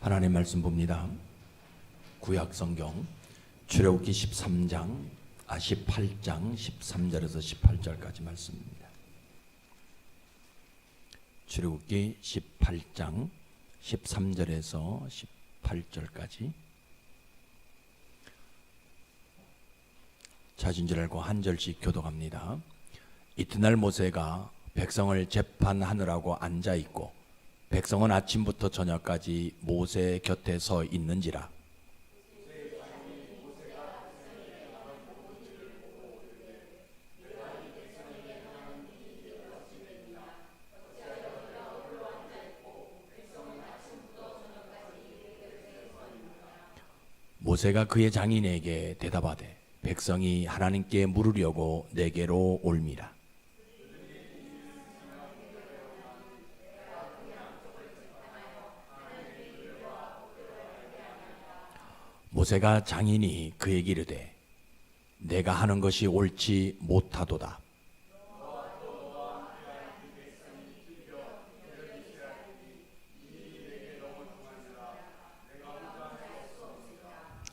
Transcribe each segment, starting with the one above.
하나님 말씀 봅니다. 구약 성경 출애굽기 18장 13절에서 18절까지 말씀입니다. 출애굽기 18장 13절에서 18절까지 찾은 줄 알고 한 절씩 교독합니다. 이튿날 모세가 백성을 재판하느라고 앉아 있고 백성은 아침부터 저녁까지 모세 곁에 서 있는지라. 모세가 그의 장인에게 대답하되 백성이 하나님께 물으려고 내게로 올미라. 모세가 장인이 그에게 이르되 내가 하는 것이 옳지 못하도다.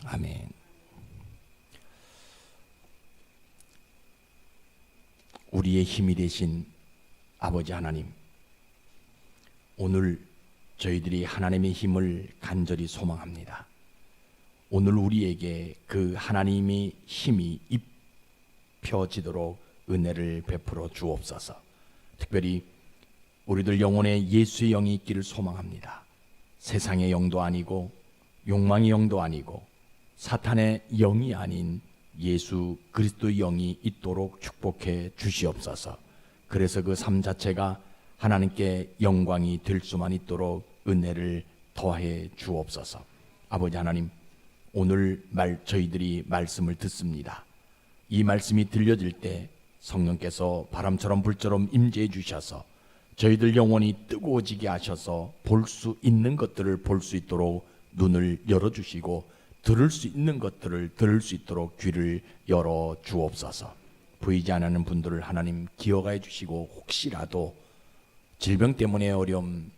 아멘. 우리의 힘이 되신 아버지 하나님, 오늘 저희들이 하나님의 힘을 간절히 소망합니다. 오늘 우리에게 그 하나님의 힘이 입혀지도록 은혜를 베풀어 주옵소서. 특별히 우리들 영혼에 예수의 영이 있기를 소망합니다. 세상의 영도 아니고 욕망의 영도 아니고 사탄의 영이 아닌 예수 그리스도의 영이 있도록 축복해 주시옵소서. 그래서 그 삶 자체가 하나님께 영광이 될 수만 있도록 은혜를 더해 주옵소서. 아버지 하나님, 오늘 저희들이 말씀을 듣습니다. 이 말씀이 들려질 때 성령께서 바람처럼 불처럼 임재해 주셔서 저희들 영혼이 뜨거워지게 하셔서 볼 수 있는 것들을 볼 수 있도록 눈을 열어주시고 들을 수 있는 것들을 들을 수 있도록 귀를 열어 주옵소서. 보이지 않는 분들을 하나님 기억해 주시고 혹시라도 질병 때문에 어려움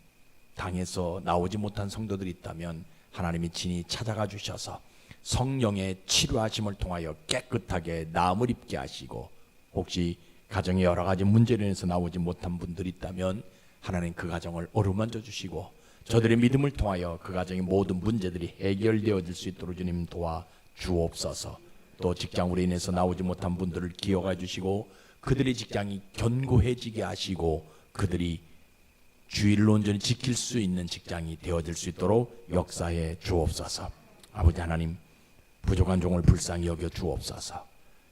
당해서 나오지 못한 성도들이 있다면 하나님이 친히 찾아가 주셔서 성령의 치료하심을 통하여 깨끗하게 나음을 입게 하시고, 혹시 가정에 여러 가지 문제로 인해서 나오지 못한 분들이 있다면 하나님 그 가정을 어루만져 주시고 저들의 믿음을 통하여 그 가정의 모든 문제들이 해결되어질 수 있도록 주님 도와 주옵소서. 또 직장으로 인해서 나오지 못한 분들을 기억해 주시고 그들의 직장이 견고해지게 하시고 그들이 주의를 온전히 지킬 수 있는 직장이 되어질 수 있도록 역사해 주옵소서. 아버지 하나님, 부족한 종을 불쌍히 여겨 주옵소서.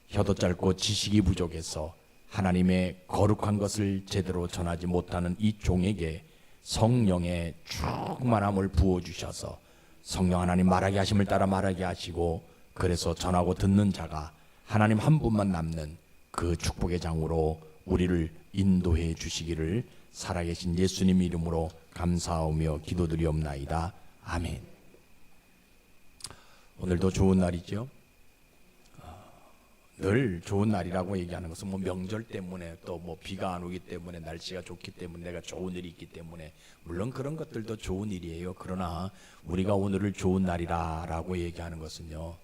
혀도 짧고 지식이 부족해서 하나님의 거룩한 것을 제대로 전하지 못하는 이 종에게 성령의 충만함을 부어주셔서 성령 하나님 말하게 하심을 따라 말하게 하시고, 그래서 전하고 듣는 자가 하나님 한 분만 남는 그 축복의 장으로 우리를 인도해 주시기를 살아계신 예수님 이름으로 감사하며 기도드리옵나이다. 아멘. 오늘도 좋은 날이죠. 늘 좋은 날이라고 얘기하는 것은 뭐 명절 때문에 또 뭐 비가 안 오기 때문에 날씨가 좋기 때문에 내가 좋은 일이 있기 때문에, 물론 그런 것들도 좋은 일이에요. 그러나 우리가 오늘을 좋은 날이라고 얘기하는 것은요,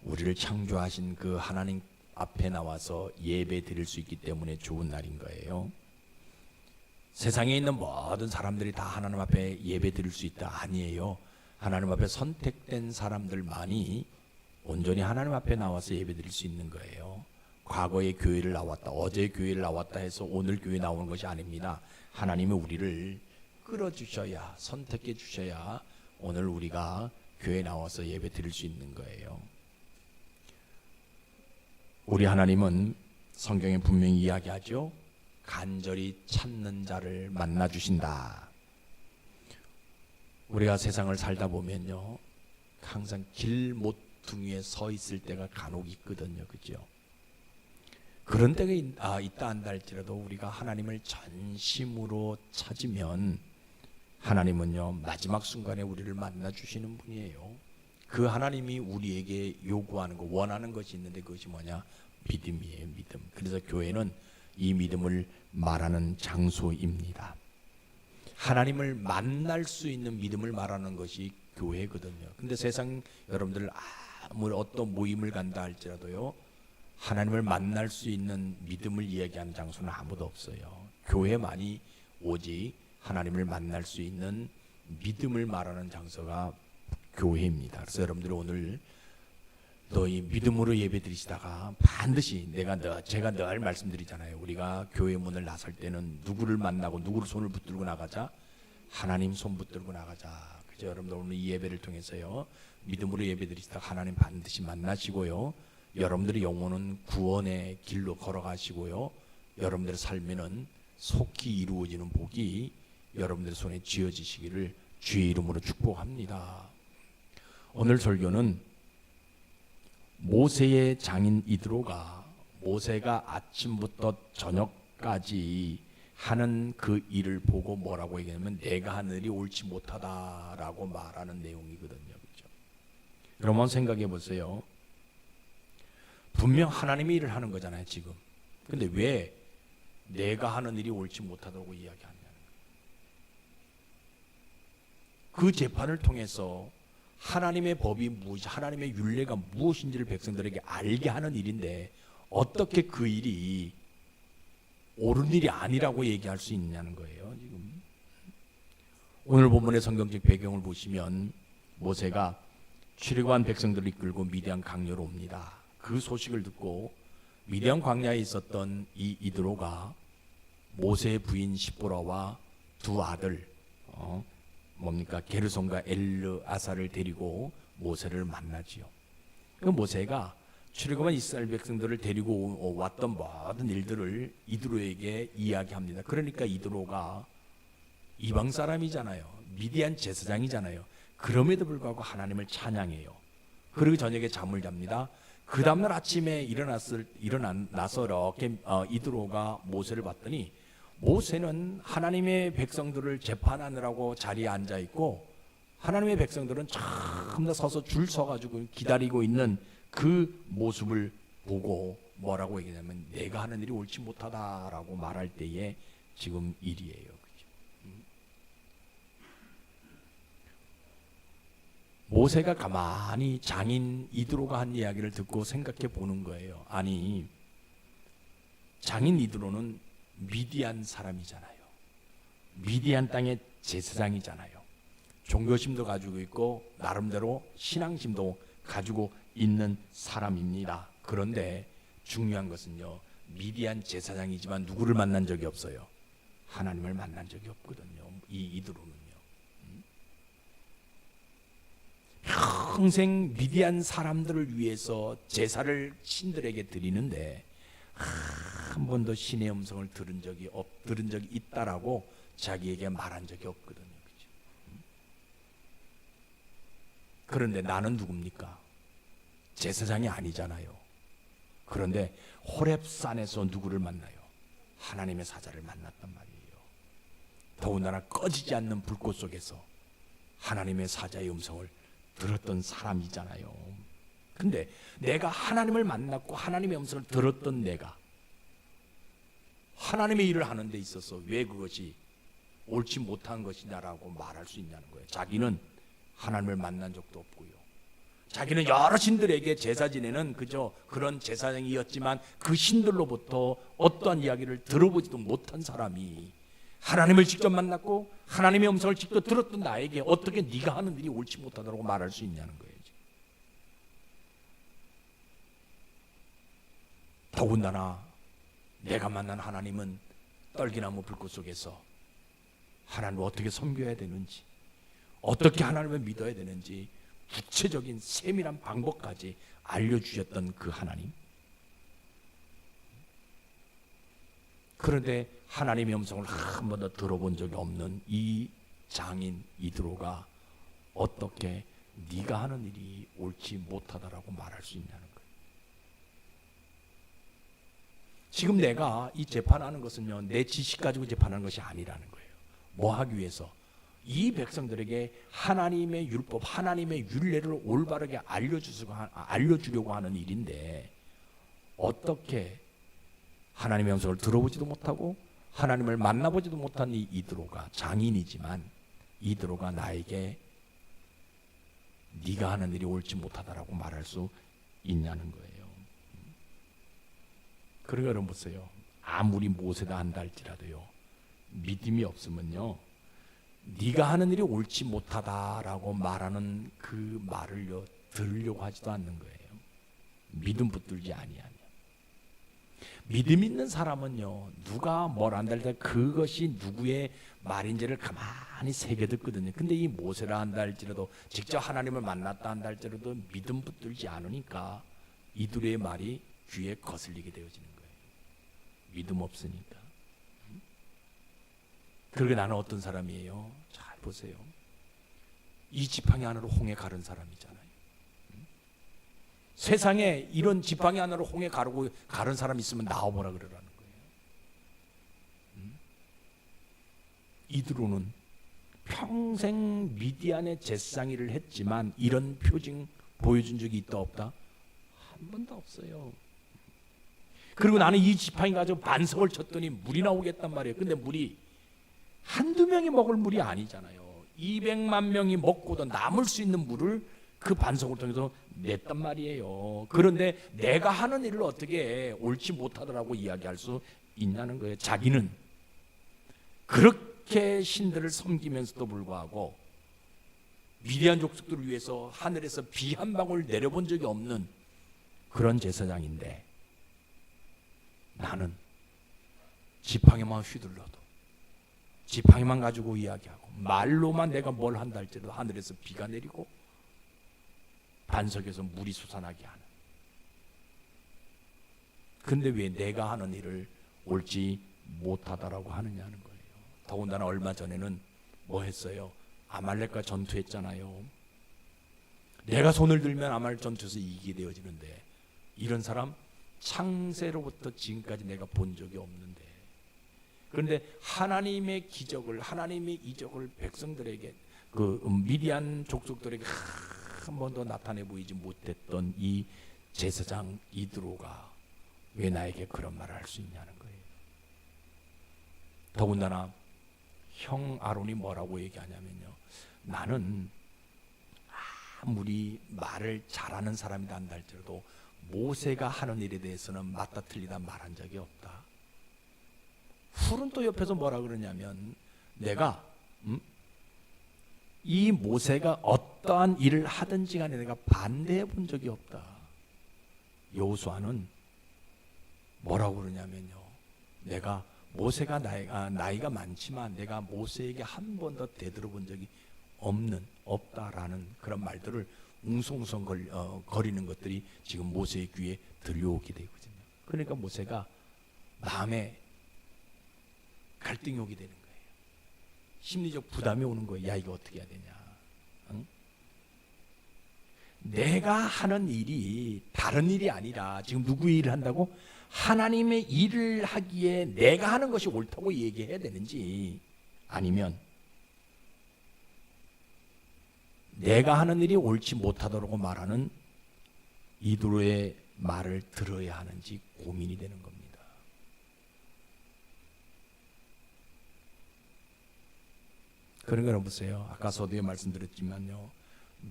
우리를 창조하신 그 하나님 앞에 나와서 예배 드릴 수 있기 때문에 좋은 날인 거예요. 세상에 있는 모든 사람들이 다 하나님 앞에 예배 드릴 수 있다? 아니에요. 하나님 앞에 선택된 사람들만이 온전히 하나님 앞에 나와서 예배 드릴 수 있는 거예요. 과거의 교회를 나왔다, 어제 교회를 나왔다 해서 오늘 교회 나오는 것이 아닙니다. 하나님이 우리를 끌어주셔야, 선택해 주셔야 오늘 우리가 교회에 나와서 예배 드릴 수 있는 거예요. 우리 하나님은 성경에 분명히 이야기하죠. 간절히 찾는 자를 만나 주신다. 우리가 세상을 살다 보면요, 항상 길 모퉁이에 서 있을 때가 간혹 있거든요. 그죠? 그런 때가 있다 한다 할지라도 우리가 하나님을 전심으로 찾으면 하나님은요, 마지막 순간에 우리를 만나 주시는 분이에요. 그 하나님이 우리에게 요구하는 거, 원하는 것이 있는데 그것이 뭐냐? 믿음이에요. 믿음. 그래서 교회는 이 믿음을 말하는 장소입니다. 하나님을 만날 수 있는 믿음을 말하는 것이 교회거든요. 근데 세상 여러분들 아무리 어떤 모임을 간다 할지라도요, 하나님을 만날 수 있는 믿음을 이야기하는 장소는 아무도 없어요. 교회만이 오직 하나님을 만날 수 있는 믿음을 말하는 장소가 교회입니다. 그래서 여러분들 오늘 너희 믿음으로 예배드리시다가 반드시 제가 늘 말씀드리잖아요. 우리가 교회 문을 나설 때는 누구를 만나고 누구를 손을 붙들고 나가자? 하나님 손 붙들고 나가자. 그죠? 여러분들 오늘 이 예배를 통해서요, 믿음으로 예배드리시다가 하나님 반드시 만나시고요, 여러분들의 영혼은 구원의 길로 걸어가시고요, 여러분들의 삶에는 속히 이루어지는 복이 여러분들의 손에 쥐어지시기를 주의 이름으로 축복합니다. 오늘 설교는 모세의 장인 이드로가 모세가 아침부터 저녁까지 하는 그 일을 보고 뭐라고 얘기하냐면 내가 하는 일이 옳지 못하다라고 말하는 내용이거든요. 그렇죠? 여러분 생각해 보세요. 분명 하나님이 일을 하는 거잖아요, 지금. 근데 왜 내가 하는 일이 옳지 못하다고 이야기하냐는 거예요. 그 재판을 통해서 하나님의 법이 무엇이, 하나님의 율례가 무엇인지를 백성들에게 알게 하는 일인데 어떻게 그 일이 옳은 일이 아니라고 얘기할 수 있냐는 거예요. 지금 오늘 본문의 성경적 배경을 보시면 모세가 출애굽한 백성들을 이끌고 미디안 광야로 옵니다. 그 소식을 듣고 미디안 광야에 있었던 이 이드로가 모세의 부인 시보라와 두 아들 게르손과 엘르아사를 데리고 모세를 만나지요. 그 모세가 출애굽한 이스라엘 백성들을 데리고 왔던 모든 일들을 이드로에게 이야기합니다. 그러니까 이드로가 이방 사람이잖아요. 미디안 제사장이잖아요. 그럼에도 불구하고 하나님을 찬양해요. 그리고 저녁에 잠을 잡니다. 그 다음날 아침에 일어나서 이렇게 이드로가 모세를 봤더니 모세는 하나님의 백성들을 재판하느라고 자리에 앉아 있고 하나님의 백성들은 참나 서서 줄 서가지고 기다리고 있는 그 모습을 보고 뭐라고 얘기하냐면 내가 하는 일이 옳지 못하다라고 말할 때에 지금 일이에요. 그렇죠? 모세가 가만히 장인 이드로가 한 이야기를 듣고 생각해 보는 거예요. 아니, 장인 이드로는 미디안 사람이잖아요. 미디안 땅의 제사장이잖아요. 종교심도 가지고 있고 나름대로 신앙심도 가지고 있는 사람입니다. 그런데 중요한 것은요, 미디안 제사장이지만 누구를 만난 적이 없어요. 하나님을 만난 적이 없거든요. 이 이드로는요. 평생 미디안 사람들을 위해서 제사를 신들에게 드리는데 한 번도 신의 음성을 들은 적이 있다라고 자기에게 말한 적이 없거든요. 그렇죠? 그런데 나는 누굽니까? 제사장이 아니잖아요. 그런데 호렙산에서 누구를 만나요? 하나님의 사자를 만났단 말이에요. 더군다나 꺼지지 않는 불꽃 속에서 하나님의 사자의 음성을 들었던 사람이잖아요. 근데 내가 하나님을 만났고 하나님의 음성을 들었던 내가 하나님의 일을 하는 데 있어서 왜 그것이 옳지 못한 것이냐라고 말할 수 있냐는 거예요. 자기는 하나님을 만난 적도 없고요. 자기는 여러 신들에게 제사 지내는 그저 그런 제사장이었지만 그 신들로부터 어떠한 이야기를 들어보지도 못한 사람이 하나님을 직접 만났고 하나님의 음성을 직접 들었던 나에게 어떻게 네가 하는 일이 옳지 못하다고 말할 수 있냐는 거예요. 더군다나 내가 만난 하나님은 떨기나무 불꽃 속에서 하나님을 어떻게 섬겨야 되는지, 어떻게 하나님을 믿어야 되는지 구체적인 세밀한 방법까지 알려주셨던 그 하나님. 그런데 하나님의 음성을 한 번도 들어본 적이 없는 이 장인 이드로가 어떻게 네가 하는 일이 옳지 못하다라고 말할 수 있냐는 거예요. 지금 내가 이 재판하는 것은요, 내 지식 가지고 재판하는 것이 아니라는 거예요. 뭐 하기 위해서? 이 백성들에게 하나님의 율법, 하나님의 율례를 올바르게 알려주려고 하는 일인데 어떻게 하나님의 음성을 들어보지도 못하고 하나님을 만나보지도 못한 이 이드로가, 장인이지만 이드로가 나에게 네가 하는 일이 옳지 못하다라고 말할 수 있냐는 거예요. 그러니까 여러분 보세요. 아무리 모세다 한다 할지라도요, 믿음이 없으면요, 네가 하는 일이 옳지 못하다라고 말하는 그 말을요 들으려고 하지도 않는 거예요. 믿음 붙들지 아니하냐. 믿음 있는 사람은요, 누가 뭘 한다 할 때 그것이 누구의 말인지를 가만히 새겨듣거든요. 근데 이 모세라 한다 할지라도, 직접 하나님을 만났다 한다 할지라도 믿음 붙들지 않으니까 이들의 말이 귀에 거슬리게 되어지는 거예요. 믿음 없으니까. 그러게 나는 어떤 사람이에요? 잘 보세요. 이 지팡이 안으로 홍해 가른 사람이잖아요. 세상에 이런 지팡이 안으로 홍해 가른 사람 있으면 나와보라 그러라는 거예요. 이드로는 평생 미디안의 제사장일을 했지만 이런 표징 보여준 적이 있다 없다? 한 번도 없어요. 그리고 나는 이 지팡이 가지고 반석을 쳤더니 물이 나오겠단 말이에요. 근데 물이 한두 명이 먹을 물이 아니잖아요. 200만 명이 먹고도 남을 수 있는 물을 그 반석을 통해서 냈단 말이에요. 그런데 내가 하는 일을 어떻게 옳지 못하더라고 이야기할 수 있냐는 거예요. 자기는 그렇게 신들을 섬기면서도 불구하고 미디안 족속들을 위해서 하늘에서 비 한 방울 내려본 적이 없는 그런 제사장인데, 나는 지팡이만 휘둘러도, 지팡이만 가지고 이야기하고, 말로만 내가 뭘 한다 할지라도 하늘에서 비가 내리고 반석에서 물이 솟아나게 하는. 근데 왜 내가 하는 일을 옳지 못하다라고 하느냐는 거예요. 더군다나 얼마 전에는 뭐 했어요? 아말렉과 전투했잖아요. 내가 손을 들면 아말렉 전투에서 이기게 되어지는데, 이런 사람 창세로부터 지금까지 내가 본 적이 없는데, 그런데 하나님의 기적을, 하나님의 이적을 백성들에게, 그 미디안 족속들에게 한 번도 나타내 보이지 못했던 이 제사장 이드로가 왜 나에게 그런 말을 할 수 있냐는 거예요. 더군다나 형 아론이 뭐라고 얘기하냐면요, 나는 아무리 말을 잘하는 사람이다 한다 할지라도 모세가 하는 일에 대해서는 맞다 틀리다 말한 적이 없다. 훌은 또 옆에서 뭐라 그러냐면, 내가 이 모세가 어떠한 일을 하든지 간에 내가 반대해 본 적이 없다. 여호수아는 뭐라고 그러냐면요, 내가 모세가 나이가 많지만 내가 모세에게 한 번도 대들어본 적이 없다라는 그런 말들을 웅성웅성 거리는 것들이 지금 모세의 귀에 들려오게 되거든요. 그러니까 모세가 마음에 갈등이 오게 되는 거예요. 심리적 부담이 오는 거예요. 야, 이거 어떻게 해야 되냐. 응? 내가 하는 일이 다른 일이 아니라, 지금 누구의 일을 한다고? 하나님의 일을 하기에 내가 하는 것이 옳다고 얘기해야 되는지, 아니면 내가 하는 일이 옳지 못하다고 말하는 이드로의 말을 들어야 하는지 고민이 되는 겁니다. 그런 거는 보세요. 아까 서두에 말씀드렸지만요,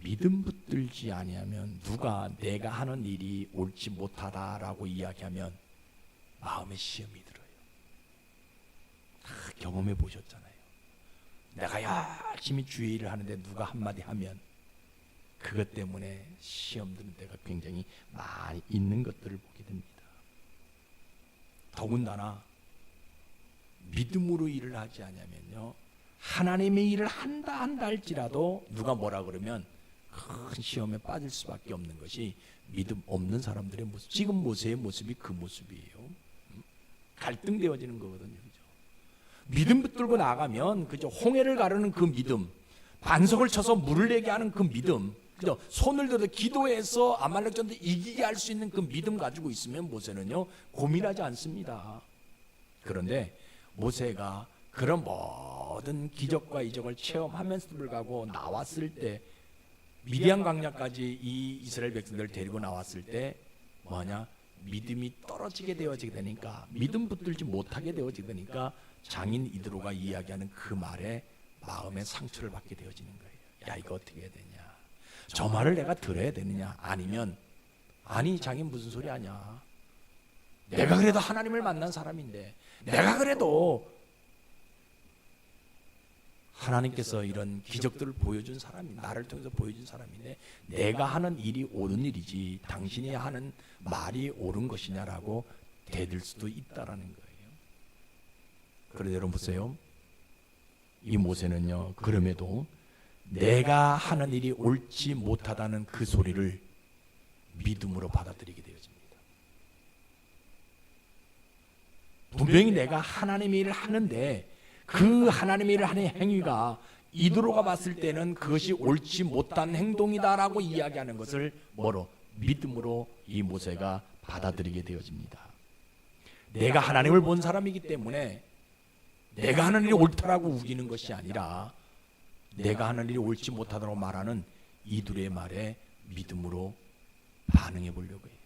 믿음 붙들지 아니하면, 누가 내가 하는 일이 옳지 못하다라고 이야기하면 마음에 시험이 들어요. 다 경험해 보셨잖아요. 내가 열심히 주의 일을 하는데 누가 한마디 하면 그것 때문에 시험 드는 때가 굉장히 많이 있는 것들을 보게 됩니다. 더군다나 믿음으로 일을 하지 않으면요, 하나님의 일을 한다 할지라도 누가 뭐라 그러면 큰 시험에 빠질 수밖에 없는 것이 믿음 없는 사람들의 모습. 지금 모세의 모습이 그 모습이에요. 갈등되어지는 거거든요. 그죠? 믿음 붙들고 나가면, 그죠? 홍해를 가르는 그 믿음, 반석을 쳐서 물을 내게 하는 그 믿음, 그죠? 손을 들어 기도해서 아말렉 전투 이기게 할 수 있는 그 믿음 가지고 있으면 모세는요, 고민하지 않습니다. 그런데 모세가 그런 모든 기적과 이적을 체험하면서도 불구하고 나왔을 때, 미디안 광야까지 이 이스라엘 백성들을 데리고 나왔을 때 뭐냐? 믿음이 떨어지게 되어지게 되니까, 믿음 붙들지 못하게 되어지게 되니까 장인 이드로가 이야기하는 그 말에 마음의 상처를 받게 되어지는 거예요. 야, 이거 어떻게 해야 되냐? 저 말을 내가 들어야 되느냐? 아니면 아니 장인 무슨 소리 하냐? 내가 그래도 하나님을 만난 사람인데, 내가 그래도 하나님께서 이런 기적들을 보여준 사람이, 나를 통해서 보여준 사람인데 내가 하는 일이 옳은 일이지 당신이 하는 말이 옳은 것이냐라고 대들 수도 있다라는 거예요. 그런데 여러분 보세요. 이 모세는요, 그럼에도 내가 하는 일이 옳지 못하다는 그 소리를 믿음으로 받아들이게 되어집니다. 분명히 내가 하나님의 일을 하는데 그 하나님의 일을 하는 행위가 이드로가 봤을 때는 그것이 옳지 못한 행동이다라고 이야기하는 것을 뭐로? 믿음으로 이 모세가 받아들이게 되어집니다. 내가 하나님을 본 사람이기 때문에 내가 하는 일이 옳다라고 우기는 것이 아니라 내가 하는 일이 옳지 못하다고 말하는 이드로의 말에 믿음으로 반응해 보려고 해요.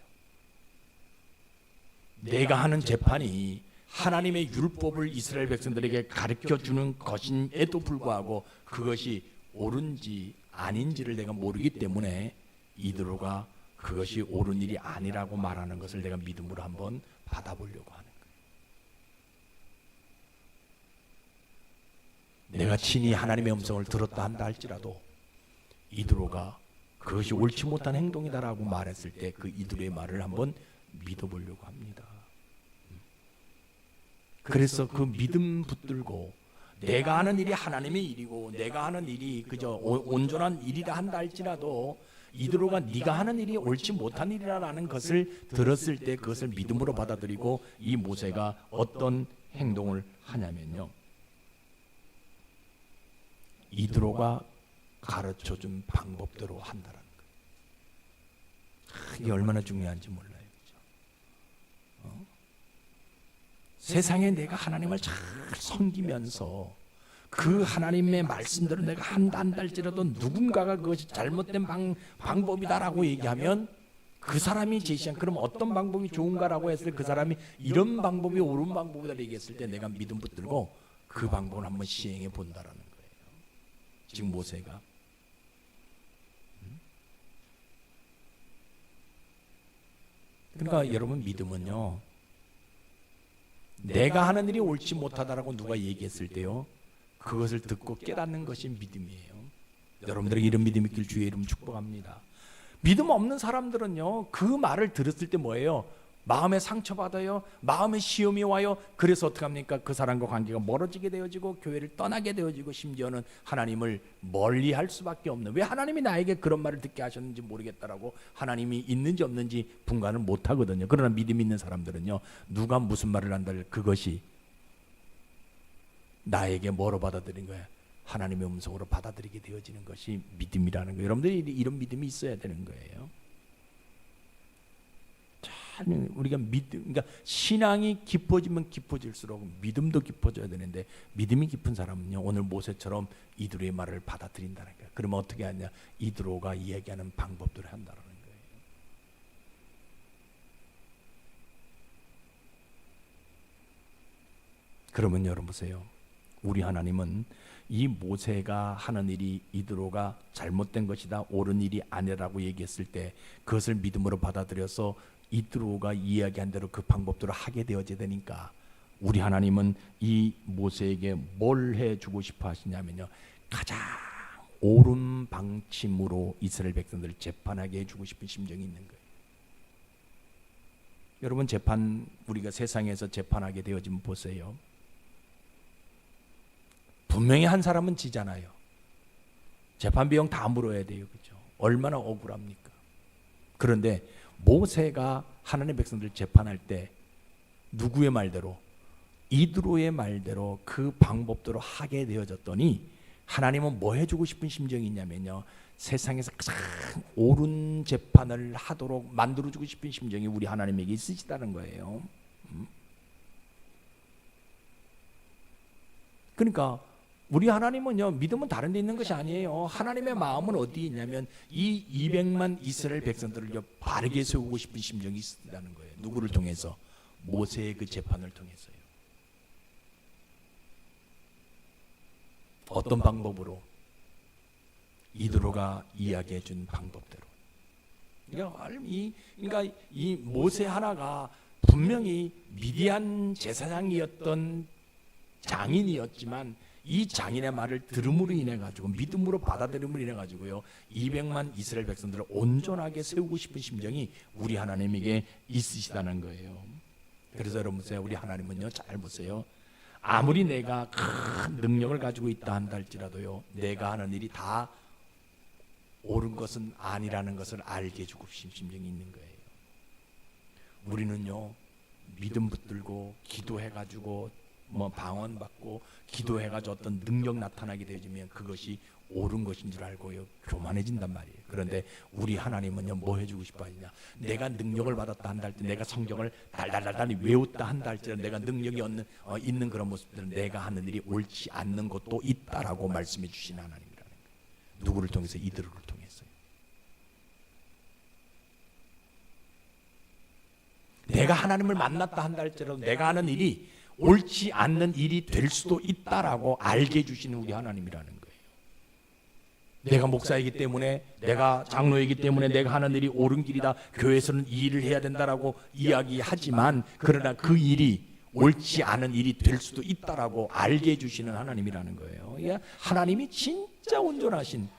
내가 하는 재판이 하나님의 율법을 이스라엘 백성들에게 가르쳐 주는 것임에도 불구하고 그것이 옳은지 아닌지를 내가 모르기 때문에 이드로가 그것이 옳은 일이 아니라고 말하는 것을 내가 믿음으로 한번 받아보려고 하는 거예요. 내가 친히 하나님의 음성을 들었다 한다 할지라도 이드로가 그것이 옳지 못한 행동이다라고 말했을 때 그 이드로의 말을 한번 믿어보려고 합니다. 그래서 그 믿음 붙들고 내가 하는 일이 하나님의 일이고 내가 하는 일이 그저 온전한 일이다 한다 할지라도 이드로가 네가 하는 일이 옳지 못한 일이라는 것을 들었을 때 그것을 믿음으로 받아들이고 이 모세가 어떤 행동을 하냐면요, 이드로가 가르쳐준 방법대로 한다는 거예요. 이게 얼마나 중요한지 몰라요. 그렇죠? 세상에 내가 하나님을 잘 섬기면서 그 하나님의 말씀대로 내가 한다 할지라도 누군가가 그것이 잘못된 방법이다라고 얘기하면 그 사람이 제시한 그럼 어떤 방법이 좋은가라고 했을 때 그 사람이 이런 방법이 옳은 방법이다 얘기했을 때 내가 믿음 붙들고 그 방법을 한번 시행해 본다라는 거예요. 지금 모세가 그러니까 여러분 믿음은요, 내가 하는 일이 옳지 못하다라고 누가 얘기했을 때요, 그것을 듣고 깨닫는 것이 믿음이에요. 여러분들에게 이런 믿음이 있길 주의 이름 축복합니다. 믿음 없는 사람들은요, 그 말을 들었을 때 뭐예요? 마음에 상처받아요. 마음에 시험이 와요. 그래서 어떻게 합니까? 그 사람과 관계가 멀어지게 되어지고 교회를 떠나게 되어지고 심지어는 하나님을 멀리할 수밖에 없는, 왜 하나님이 나에게 그런 말을 듣게 하셨는지 모르겠다라고 하나님이 있는지 없는지 분간을 못하거든요. 그러나 믿음 있는 사람들은요, 누가 무슨 말을 한다 그것이 나에게 뭐로 받아들인 거야? 하나님의 음성으로 받아들이게 되어지는 것이 믿음이라는 거예요. 여러분들이 이런 믿음이 있어야 되는 거예요. 우리가 믿음, 그러니까 신앙이 깊어지면 깊어질수록 믿음도 깊어져야 되는데 믿음이 깊은 사람은요, 오늘 모세처럼 이드로의 말을 받아들인다는 거예요. 그러면 어떻게 하냐? 이드로가 이야기하는 방법대로 한다는 거예요. 그러면 여러분 보세요. 우리 하나님은 이 모세가 하는 일이 이드로가 잘못된 것이다, 옳은 일이 아니라고 얘기했을 때 그것을 믿음으로 받아들여서 이드로가 이야기한 대로 그 방법대로 하게 되어져야 되니까 우리 하나님은 이 모세에게 뭘 해주고 싶어 하시냐면요, 가장 옳은 방침으로 이스라엘 백성들을 재판하게 해주고 싶은 심정이 있는 거예요. 여러분 재판, 우리가 세상에서 재판하게 되어지면 보세요. 분명히 한 사람은 지잖아요. 재판 비용 다 물어야 돼요. 그렇죠? 얼마나 억울합니까? 그런데 모세가 하나님의 백성들을 재판할 때 누구의 말대로? 이드로의 말대로 그 방법대로 하게 되어졌더니 하나님은 뭐 해주고 싶은 심정이 있냐면요, 세상에서 가장 옳은 재판을 하도록 만들어주고 싶은 심정이 우리 하나님에게 있으시다는 거예요. 그러니까 우리 하나님은요, 믿음은 다른 데 있는 것이 아니에요. 하나님의 마음은 어디에 있냐면 이 200만 이스라엘 백성들을 바르게 세우고 싶은 심정이 있다는 거예요. 누구를 통해서? 모세의 그 재판을 통해서요. 어떤 방법으로? 이드로가 이야기해 준 방법대로. 그러니까 이 모세 하나가 분명히 미디안 제사장이었던 장인이었지만 이 장인의 말을 들음으로 인해 가지고 믿음으로 받아들임으로 인해 가지고요 200만 이스라엘 백성들을 온전하게 세우고 싶은 심정이 우리 하나님에게 있으시다는 거예요. 그래서 여러분 보세요. 우리 하나님은요 잘 보세요. 아무리 내가 큰 능력을 가지고 있다 한다 할지라도요 내가 하는 일이 다 옳은 것은 아니라는 것을 알게 해주고 싶은 심정이 있는 거예요. 우리는요 믿음 붙들고 기도해가지고 방언받고 기도해가지고 어떤 능력 나타나게 되어지면 그것이 옳은 것인 줄 알고요 교만해진단 말이에요. 그런데 우리 하나님은요 뭐 해주고 싶어 하느냐, 내가 능력을 받았다 한다 할 때, 내가 성경을 달달달달 외웠다 한다 할지라도 내가 능력이 있는 그런 모습들은 내가 하는 일이 옳지 않는 것도 있다라고 말씀해 주신 하나님이라는 거예요. 누구를 통해서? 이들을 통해서요. 내가 하나님을 만났다 한다 할지라도 내가 하는 일이 옳지 않는 일이 될 수도 있다라고 알게 해주시는 우리 하나님이라는 거예요. 내가 목사이기 때문에, 내가 장로이기 때문에 내가 하는 일이 옳은 길이다, 교회에서는 이 일을 해야 된다라고 이야기하지만 그러나 그 일이 옳지 않은 일이 될 수도 있다라고 알게 해주시는 하나님이라는 거예요. 하나님이 진짜 온전하신.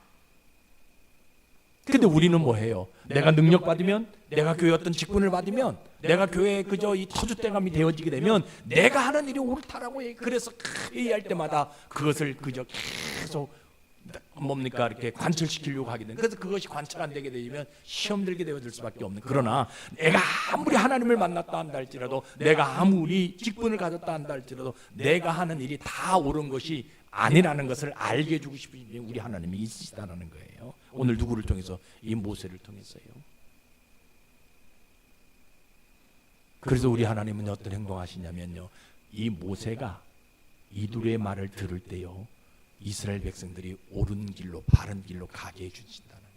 근데 우리는 뭐 해요? 내가 능력 받으면, 내가 교회 어떤 직분을 받으면, 내가 교회에 그저 이 터줏대감이 되어지게 되면 내가 하는 일이 옳다라고 해. 그래서 회의할 때마다 그것을 그저 계속 뭡니까 이렇게 관철시키려고 하게 되는. 그래서 그것이 관철 안 되게 되면 시험 들게 되어질 수밖에 없는. 그러나 내가 아무리 하나님을 만났다 한다 할지라도, 내가 아무리 직분을 가졌다 한다 할지라도 내가 하는 일이 다 옳은 것이 아니라는 것을 알게 해주고 싶으신 우리 하나님이 있으시다는 거예요. 오늘 누구를 통해서? 이 모세를 통해서요. 그래서 우리 하나님은 어떤 행동하시냐면요, 이 모세가 이두의 말을 들을 때요 이스라엘 백성들이 옳은 길로, 바른 길로 가게 해주신다는 거예요.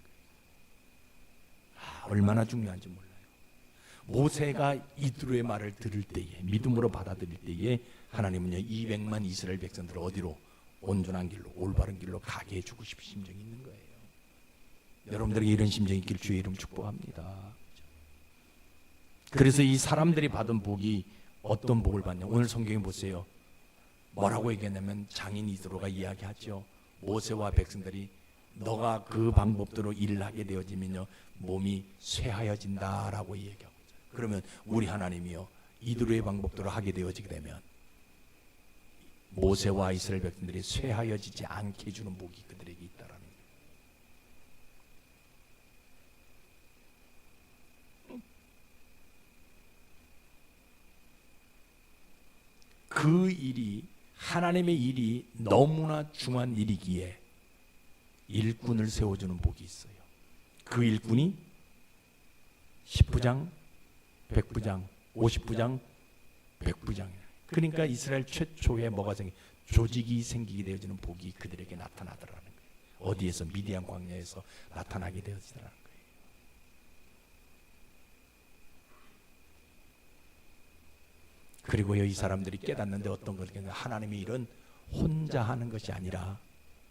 얼마나 중요한지 몰라요. 모세가 이두의 말을 들을 때에, 믿음으로 받아들일 때에 하나님은요 200만 이스라엘 백성들을 어디로? 온전한 길로, 올바른 길로 가게 해주고 싶은 심정이 있는 거예요. 여러분들에게 이런 심정이 있길 주의 이름 축복합니다. 그래서 이 사람들이 받은 복이 어떤 복을 받냐? 오늘 성경에 보세요. 뭐라고 얘기했냐면 장인 이드로가 이야기하죠. 모세와 백성들이 너가 그 방법대로 일을 하게 되어지면요 몸이 쇠하여진다라고 얘기하고 있어요. 그러면 우리 하나님이요 이드로의 방법대로 하게 되어지게 되면 모세와 이스라엘 백성들이 쇠하여지지 않게 해주는 복이 그들에게 있다라는 거예요. 그 일이, 하나님의 일이 너무나 중요한 일이기에 일꾼을 세워주는 복이 있어요. 그 일꾼이 10부장, 100부장, 50부장, 100부장이에요. 그러니까 이스라엘 최초에 뭐가 조직이 생기게 되어지는 복이 그들에게 나타나더라는 거예요. 어디에서? 미디안 광야에서 나타나게 되어지더라는 거예요. 그리고요 이 사람들이 깨닫는데 어떤 거냐면 하나님의 일은 혼자 하는 것이 아니라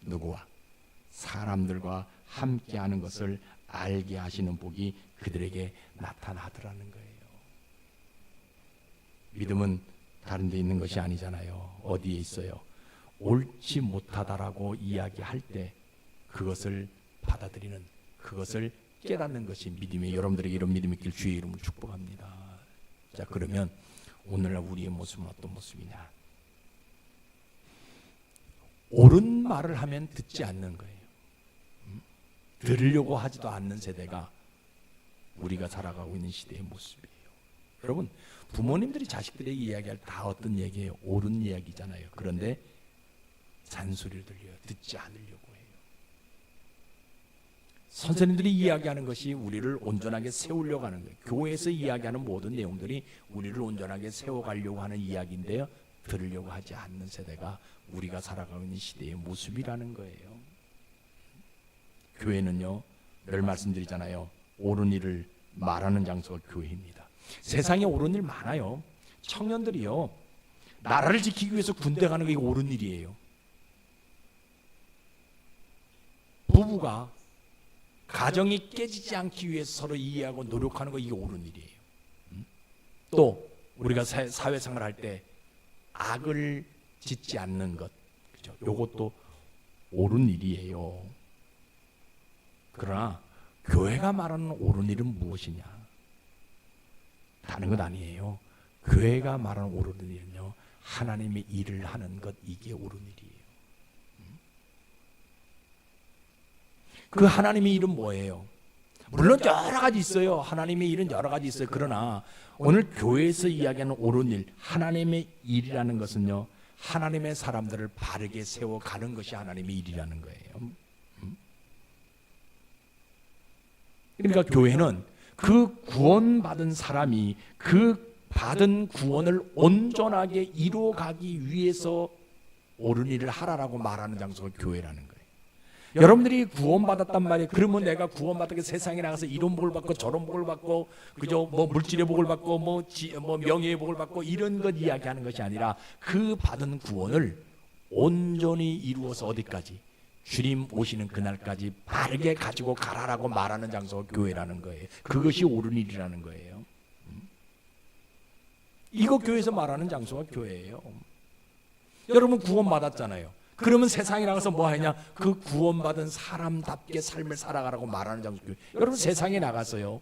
누구와? 사람들과 함께 하는 것을 알게 하시는 복이 그들에게 나타나더라는 거예요. 믿음은 다른 데 있는 것이 아니잖아요. 어디에 있어요? 옳지 못하다라고 이야기할 때 그것을 받아들이는, 그것을 깨닫는 것이 믿음이에요. 여러분들에게 이런 믿음이 있길 주의 이름으로 축복합니다. 자, 그러면 오늘날 우리의 모습은 어떤 모습이냐? 옳은 말을 하면 듣지 않는 거예요. 들으려고 하지도 않는 세대가 우리가 살아가고 있는 시대의 모습이에요. 여러분, 부모님들이 자식들에게 이야기할 다 어떤 얘기예요? 옳은 이야기잖아요. 그런데 잔소리를 들려요. 듣지 않으려고 해요. 선생님들이 이야기하는 것이 우리를 온전하게 세우려고 하는 거예요. 교회에서 이야기하는 모든 내용들이 우리를 온전하게 세워가려고 하는 이야기인데요, 들으려고 하지 않는 세대가 우리가 살아가고 있는 시대의 모습이라는 거예요. 교회는요, 늘 말씀드리잖아요. 옳은 일을 말하는 장소가 교회입니다. 세상에 옳은 일 많아요. 청년들이요 나라를 지키기 위해서 군대 가는 게 옳은 일이에요. 부부가 가정이 깨지지 않기 위해서 서로 이해하고 노력하는 거, 이게 옳은 일이에요. 또 우리가 사회생활 할 때 악을 짓지 않는 것, 그죠? 요것도 옳은 일이에요. 그러나 교회가 말하는 옳은 일은 무엇이냐? 다른 것 아니에요. 교회가 말하는 옳은 일은요, 하나님의 일을 하는 것, 이게 옳은 일이에요. 그 하나님의 일은 뭐예요? 물론 여러 가지 있어요. 하나님의 일은 여러 가지 있어요. 그러나 오늘 교회에서 이야기하는 옳은 일, 하나님의 일이라는 것은요, 하나님의 사람들을 바르게 세워가는 것이 하나님의 일이라는 거예요. 그러니까 교회는 그 구원받은 사람이 그 받은 구원을 온전하게 이루어가기 위해서 옳은 일을 하라라고 말하는 장소가 교회라는 거예요. 여러분들이 구원받았단 말이에요. 그러면 내가 구원받았게 세상에 나가서 이런 복을 받고 저런 복을 받고, 그죠? 뭐 물질의 복을 받고 뭐 명예의 복을 받고 이런 것 이야기하는 것이 아니라 그 받은 구원을 온전히 이루어서 어디까지? 주님 오시는 그날까지 바르게 가지고 가라라고 말하는 장소가 교회라는 거예요. 그것이 옳은 일이라는 거예요. 이거 교회에서 말하는 장소가 교회예요. 여러분 구원받았잖아요. 그러면 세상에 나가서 뭐 하냐? 그 구원받은 사람답게 삶을 살아가라고 말하는 장소. 여러분 세상에 나가서요,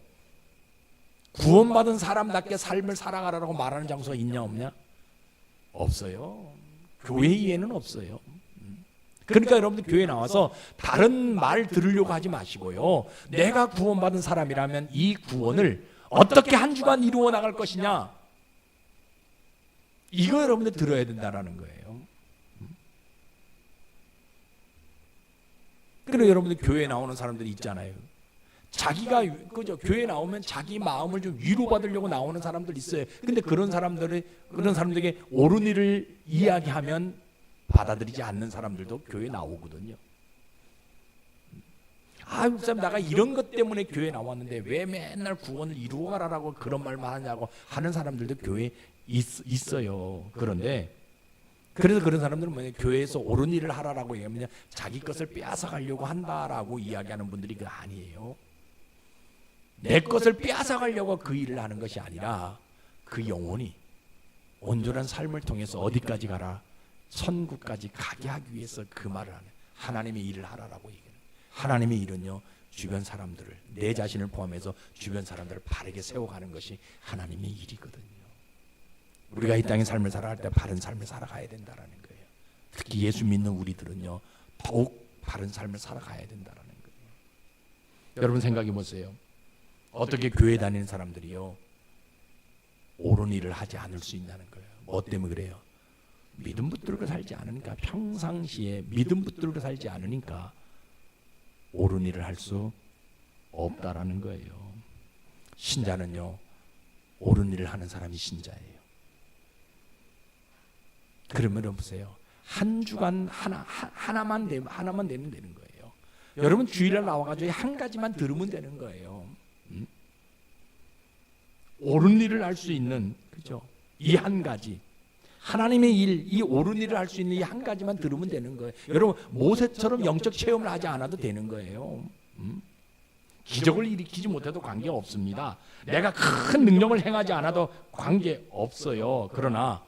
구원받은 사람답게 삶을 살아가라고 말하는 장소가 있냐 없냐? 없어요. 교회 이외에는 없어요. 그러니까 여러분들 교회 나와서 다른 말 들으려고 하지 마시고요, 내가 구원받은 사람이라면 이 구원을 어떻게 한 주간 이루어 나갈 것이냐, 이거 여러분들 들어야 된다는 거예요. 그리고 여러분들 교회에 나오는 사람들이 있잖아요. 자기가 그죠? 교회 나오면 자기 마음을 좀 위로받으려고 나오는 사람들 있어요. 근데 그런 사람들에게 옳은 일을 이야기하면 받아들이지 않는 사람들도 교회에 나오거든요. 아, 목사님 내가 이런 것 때문에 교회에 나왔는데 왜 맨날 구원을 이루어가라고 그런 말만 하냐고 하는 사람들도 교회에 있어요. 그런데 그래서 그런 사람들은 뭐냐, 교회에서 옳은 일을 하라라고 얘기하면 자기 것을 빼앗아 가려고 한다라고 이야기하는 분들이 그 아니에요. 내 것을 빼앗아 가려고 그 일을 하는 것이 아니라 그 영혼이 온전한 삶을 통해서 어디까지 가라? 천국까지 가게 하기 위해서 그 말을 하는, 하나님의 일을 하라라고 얘기해요. 하나님의 일은요, 주변 사람들을, 내 자신을 포함해서 주변 사람들을 바르게 세워가는 것이 하나님의 일이거든요. 우리가 이 땅의 삶을 살아갈 때 바른 삶을 살아가야 된다는 거예요. 특히 예수 믿는 우리들은요, 더욱 바른 삶을 살아가야 된다는 거예요. 여러분 생각해 보세요. 어떻게 교회 다니는 사람들이요, 옳은 일을 하지 않을 수 있냐는 거예요. 뭐 때문에 그래요? 믿음 붙들고 살지 않으니까, 평상시에 믿음 붙들고 살지 않으니까 옳은 일을 할 수 없다라는 거예요. 신자는요, 옳은 일을 하는 사람이 신자예요. 그러면 보세요. 한 주간 하나만 내면 되는 거예요. 여러분 주일날 나와가지고 한 가지만 들으면 되는 거예요. 옳은 일을 할 수 있는, 그죠? 이 한 가지, 하나님의 일, 이 옳은 일을 할 수 있는 이 한 가지만 들으면 되는 거예요. 여러분 모세처럼 영적 체험을 하지 않아도 되는 거예요. 기적을 일으키지 못해도 관계 없습니다. 내가 큰 능력을 행하지 않아도 관계 없어요. 그러나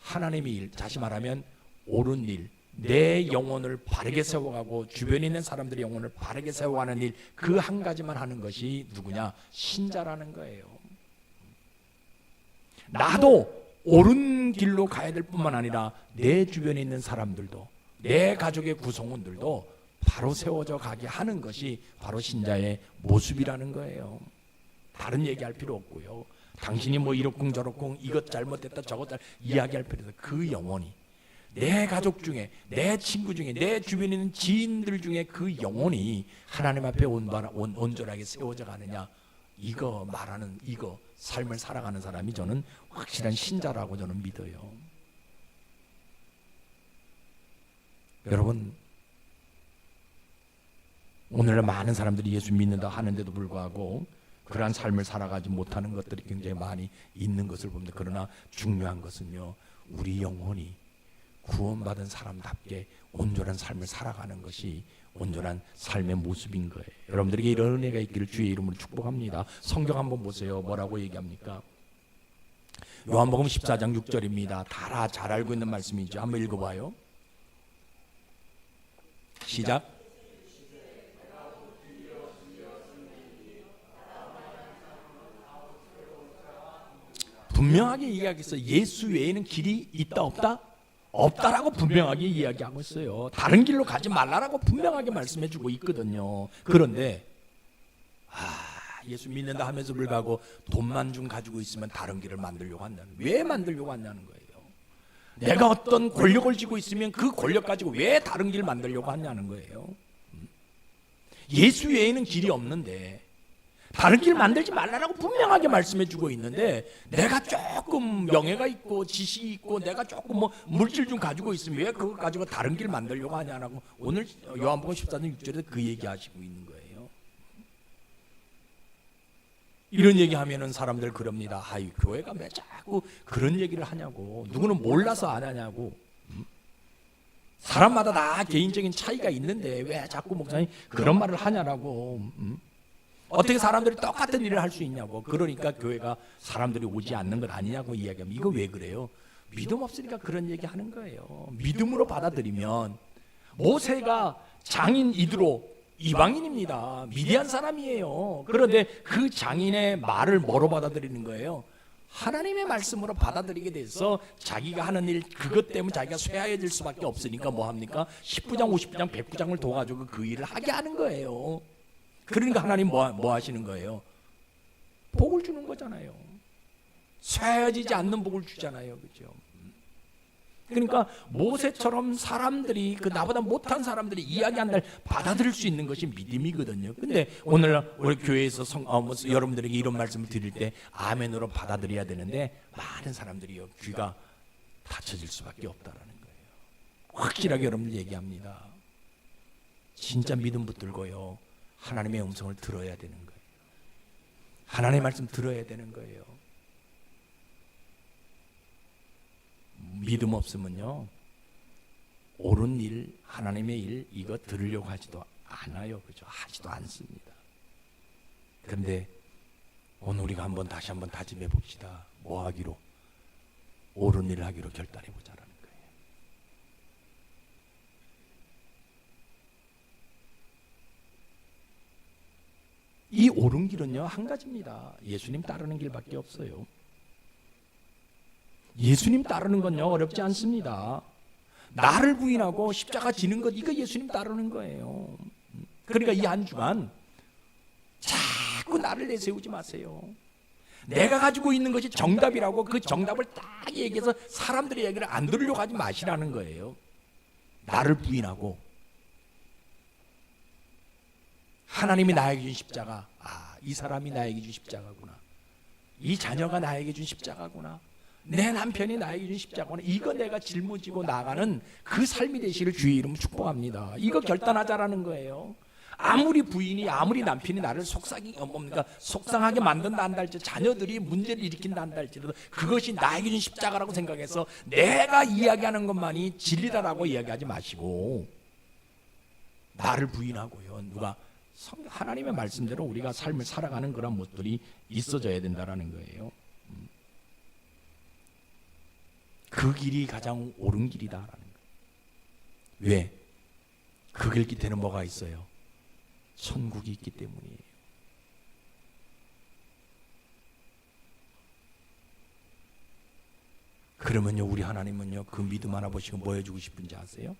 하나님의 일, 다시 말하면 옳은 일, 내 영혼을 바르게 세워가고 주변에 있는 사람들의 영혼을 바르게 세워가는 일, 그 한 가지만 하는 것이 누구냐? 신자라는 거예요. 나도 옳은 길로 가야 될 뿐만 아니라 내 주변에 있는 사람들도, 내 가족의 구성원들도 바로 세워져 가게 하는 것이 바로 신자의 모습이라는 거예요. 다른 얘기할 필요 없고요. 당신이 뭐 이렇쿵 저렇쿵 이것 잘못됐다 저것 이야기할 필요 없어요. 그 영혼이 내 가족 중에, 내 친구 중에, 내 주변에 있는 지인들 중에 그 영혼이 하나님 앞에 온전하게 세워져 가느냐, 이거 말하는, 이거 삶을 살아가는 사람이 저는 확실한 신자라고 저는 믿어요. 여러분, 오늘날 많은 사람들이 예수 믿는다 하는데도 불구하고 그러한 삶을 살아가지 못하는 것들이 굉장히 많이 있는 것을 봅니다. 그러나 중요한 것은요, 우리 영혼이 구원받은 사람답게 온전한 삶을 살아가는 것이 온전한 삶의 모습인 거예요. 여러분들에게 이런 은혜가 있기를 주의 이름으로 축복합니다. 성경 한번 보세요. 뭐라고 얘기합니까? 요한복음 14장 6절입니다. 다 잘 알고 있는 말씀이죠. 한번 읽어봐요. 시작. 분명하게 이야기했어요. 예수 외에는 길이 있다 없다? 없다라고 분명하게 이야기하고 있어요. 다른 길로 가지 말라라고 분명하게 말씀해주고 있거든요. 그런데 예수 믿는다 하면서 불구하고 돈만 좀 가지고 있으면 다른 길을 만들려고 한다는, 왜 만들려고 한다는 거예요. 내가 어떤 권력을 쥐고 있으면 그 권력 가지고 왜 다른 길을 만들려고 하냐는 거예요. 예수 외에는 길이 없는데 다른 길 만들지 말라라고 분명하게 말씀해주고 있는데, 내가 조금 명예가 있고 지식이 있고 내가 조금 뭐 물질 좀 가지고 있으면 왜 그거 가지고 다른 길 만들려고 하냐라고 오늘 요한복음 14장 6절에서 그 얘기하시고 있는 거예요. 이런 얘기하면은 사람들 그럽니다. 아이, 교회가 왜 자꾸 그런 얘기를 하냐고, 누구는 몰라서 안 하냐고. 사람마다 다 개인적인 차이가 있는데 왜 자꾸 목사님 그런 말을 하냐라고. 어떻게 사람들이 똑같은 일을 할 수 있냐고. 그러니까 교회가 사람들이 오지 않는 것 아니냐고 이야기하면, 이거 왜 그래요? 믿음 없으니까 그런 얘기 하는 거예요. 믿음으로 받아들이면, 모세가 장인 이드로 이방인입니다. 미디안 사람이에요. 그런데 그 장인의 말을 뭐로 받아들이는 거예요? 하나님의 말씀으로 받아들이게 돼서 자기가 하는 일 그것 때문에 자기가 쇠하여질 수밖에 없으니까 뭐 합니까? 19장 50장 109장을 도와주고 그 일을 하게 하는 거예요. 그러니까 하나님 뭐 하시는 거예요? 복을 주는 거잖아요. 쇠해지지 않는 복을 주잖아요. 그렇죠? 그러니까 모세처럼 사람들이, 그 나보다 못한 사람들이 이야기한 날 받아들일 수 있는 것이 믿음이거든요. 근데 오늘 우리 교회에서 여러분들에게 이런 말씀을 드릴 때 아멘으로 받아들여야 되는데, 많은 사람들이요, 귀가 닫혀질 수밖에 없다라는 거예요. 확실하게 여러분들 얘기합니다. 진짜 믿음 붙들고요, 하나님의 음성을 들어야 되는 거예요. 하나님의 말씀 들어야 되는 거예요. 믿음 없으면요, 옳은 일, 하나님의 일, 이거 들으려고 하지도 않아요. 그죠? 하지도 않습니다. 그런데 오늘 우리가 다시 한번 다짐해 봅시다. 뭐 하기로? 옳은 일을 하기로 결단해 보자라는 거예요. 이 옳은 길은요, 한 가지입니다. 예수님 따르는 길밖에 없어요. 예수님 따르는 건요, 어렵지 않습니다. 나를 부인하고 십자가 지는 것, 이거 예수님 따르는 거예요. 그러니까 이 한 주간 자꾸 나를 내세우지 마세요. 내가 가지고 있는 것이 정답이라고 그 정답을 딱 얘기해서 사람들의 얘기를 안 들으려고 하지 마시라는 거예요. 나를 부인하고, 하나님이 나에게 준 십자가, 이 사람이 나에게 준 십자가구나, 이 자녀가 나에게 준 십자가구나, 내 남편이 나에게 준 십자가구나, 이거 내가 짊어지고 나가는 그 삶이 되시기를 주의 이름으로 축복합니다. 이거 결단하자라는 거예요. 아무리 부인이, 아무리 남편이 나를 속상하게 만든다 한다 할지라도, 자녀들이 문제를 일으킨다 한다 할지라도, 그것이 나에게 준 십자가라고 생각해서 내가 이야기하는 것만이 진리다라고 이야기하지 마시고, 나를 부인하고요, 하나님의 말씀대로 우리가 삶을 살아가는 그런 모습들이 있어져야 된다라는 거예요. 그 길이 가장 옳은 길이다라는 거예요. 왜? 그 길 끝에는 뭐가 있어요? 천국이 있기 때문이에요. 그러면요, 우리 하나님은요, 그 믿음 하나 보시고 뭐 해주고 싶은지 아세요?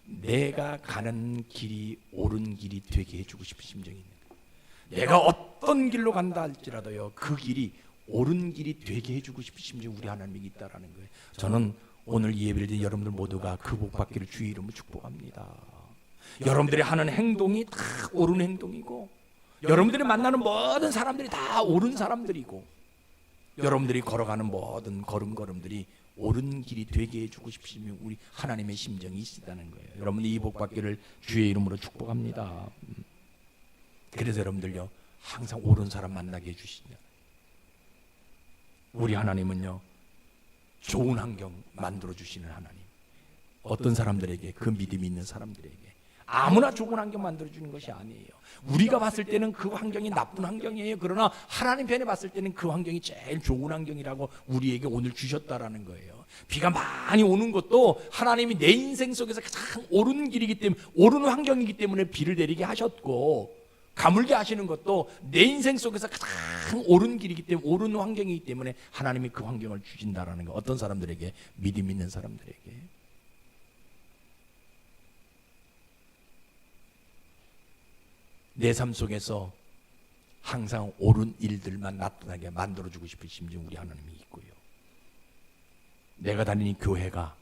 내가 가는 길이 옳은 길이 되게 해주고 싶은 심정이 있는 거예요. 내가 어떤 길로 간다 할지라도요, 그 길이 옳은 길이 되게 해주고 싶은 심정이 우리 하나님이 있다라는 거예요. 저는 오늘 이 예배를 드린 여러분들 모두가 그 복 받기를 주의 이름으로 축복합니다. 여러분들이 하는 행동이 다 옳은 행동이고, 여러분들이 만나는 모든 사람들이 다 옳은 사람들이고, 여러분들이 걸어가는 모든 걸음걸음들이 옳은 길이 되게 해주고 싶으면 우리 하나님의 심정이 있다는 거예요. 여러분이 이 복 받기를 주의 이름으로 축복합니다. 그래서 여러분들요, 항상 옳은 사람 만나게 해주시냐. 우리 하나님은요, 좋은 환경 만들어 주시는 하나님. 어떤 사람들에게? 그 믿음이 있는 사람들에게. 아무나 좋은 환경 만들어주는 것이 아니에요. 우리가 봤을 때는 그 환경이 나쁜 환경이에요. 그러나 하나님 편에 봤을 때는 그 환경이 제일 좋은 환경이라고 우리에게 오늘 주셨다라는 거예요. 비가 많이 오는 것도 하나님이 내 인생 속에서 가장 옳은 길이기 때문에, 옳은 환경이기 때문에 비를 내리게 하셨고, 가물게 하시는 것도 내 인생 속에서 가장 옳은 길이기 때문에, 옳은 환경이기 때문에 하나님이 그 환경을 주신다라는 거. 어떤 사람들에게? 믿음 있는 사람들에게. 내 삶 속에서 항상 옳은 일들만 나타나게 만들어주고 싶은 심정 우리 하나님이 있고요. 내가 다니는 교회가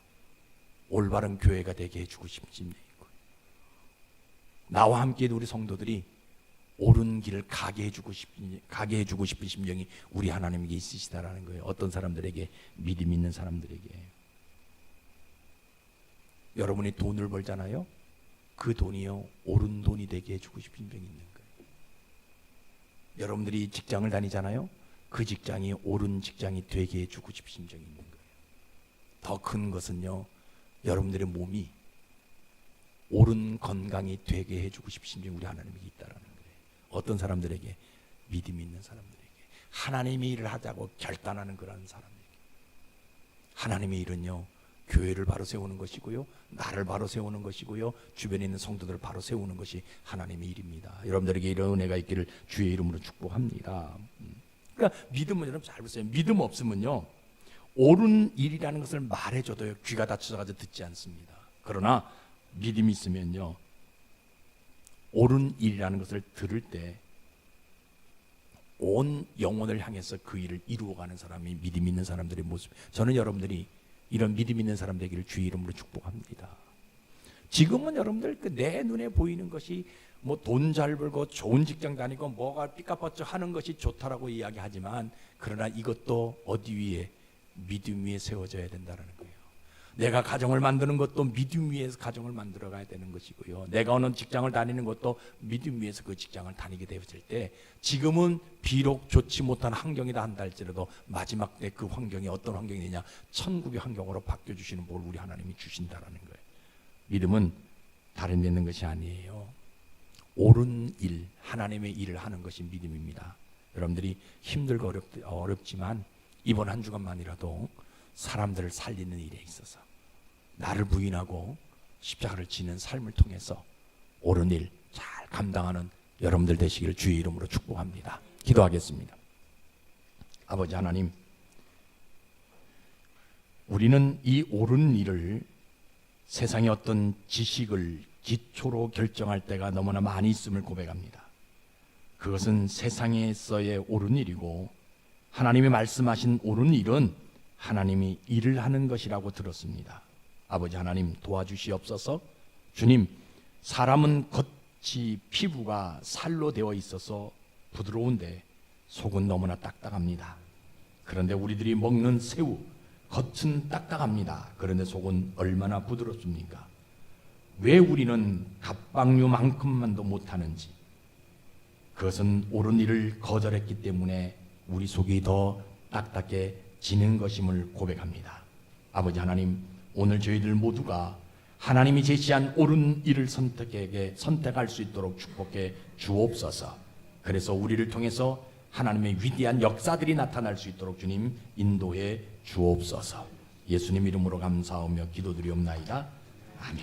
올바른 교회가 되게 해주고 싶은 심정이 있고요. 나와 함께 우리 성도들이 옳은 길을 가게 해주고 싶은 심정이 우리 하나님에게 있으시다라는 거예요. 어떤 사람들에게? 믿음 있는 사람들에게. 여러분이 돈을 벌잖아요. 그 돈이요, 옳은 돈이 되게 해주고 싶은 심정이 있는 거예요. 여러분들이 직장을 다니잖아요. 그 직장이 옳은 직장이 되게 해주고 싶은 심정이 있는 거예요. 더 큰 것은요, 여러분들의 몸이 옳은 건강이 되게 해주고 싶은 심정이 우리 하나님에게 있다라는 거예요. 어떤 사람들에게? 믿음 있는 사람들에게. 하나님의 일을 하자고 결단하는 그런 사람에게. 하나님의 일은요, 교회를 바로 세우는 것이고요, 나를 바로 세우는 것이고요, 주변에 있는 성도들을 바로 세우는 것이 하나님의 일입니다. 여러분들에게 이런 은혜가 있기를 주의 이름으로 축복합니다. 그러니까 믿음은, 여러분 잘 보세요. 믿음 없으면요, 옳은 일이라는 것을 말해줘도요, 귀가 닫혀가지고 듣지 않습니다. 그러나 믿음이 있으면요, 옳은 일이라는 것을 들을 때 온 영혼을 향해서 그 일을 이루어가는 사람이 믿음 있는 사람들의 모습. 저는 여러분들이 이런 믿음 있는 사람 되기를 주의 이름으로 축복합니다. 지금은 여러분들 내 눈에 보이는 것이 뭐 돈 잘 벌고 좋은 직장 다니고 뭐가 삐까뻔쩍 하는 것이 좋다라고 이야기하지만, 그러나 이것도 어디 위에? 믿음 위에 세워져야 된다는 거예요. 내가 가정을 만드는 것도 믿음 위에서 가정을 만들어 가야 되는 것이고요, 내가 어느 직장을 다니는 것도 믿음 위에서 그 직장을 다니게 되었을 때, 지금은 비록 좋지 못한 환경이다 한다 할지라도 마지막 때 그 환경이 어떤 환경이 되냐? 천국의 환경으로 바뀌어주시는 복을 우리 하나님이 주신다라는 거예요. 믿음은 다른 데 있는 것이 아니에요. 옳은 일, 하나님의 일을 하는 것이 믿음입니다. 여러분들이 힘들고 어렵지만 이번 한 주간만이라도 사람들을 살리는 일에 있어서 나를 부인하고 십자가를 지는 삶을 통해서 옳은 일 잘 감당하는 여러분들 되시기를 주의 이름으로 축복합니다. 기도하겠습니다. 아버지 하나님, 우리는 이 옳은 일을 세상의 어떤 지식을 기초로 결정할 때가 너무나 많이 있음을 고백합니다. 그것은 세상에서의 옳은 일이고, 하나님이 말씀하신 옳은 일은 하나님이 일을 하는 것이라고 들었습니다. 아버지 하나님, 도와주시옵소서. 주님, 사람은 겉이 피부가 살로 되어 있어서 부드러운데 속은 너무나 딱딱합니다. 그런데 우리들이 먹는 새우, 겉은 딱딱합니다. 그런데 속은 얼마나 부드럽습니까? 왜 우리는 갑각류만큼만도 못하는지, 그것은 옳은 일을 거절했기 때문에 우리 속이 더 딱딱해지는 것임을 고백합니다. 아버지 하나님, 오늘 저희들 모두가 하나님이 제시한 옳은 일을 선택할 수 있도록 축복해 주옵소서. 그래서 우리를 통해서 하나님의 위대한 역사들이 나타날 수 있도록 주님 인도해 주옵소서. 예수님 이름으로 감사하며 기도드리옵나이다. 아멘.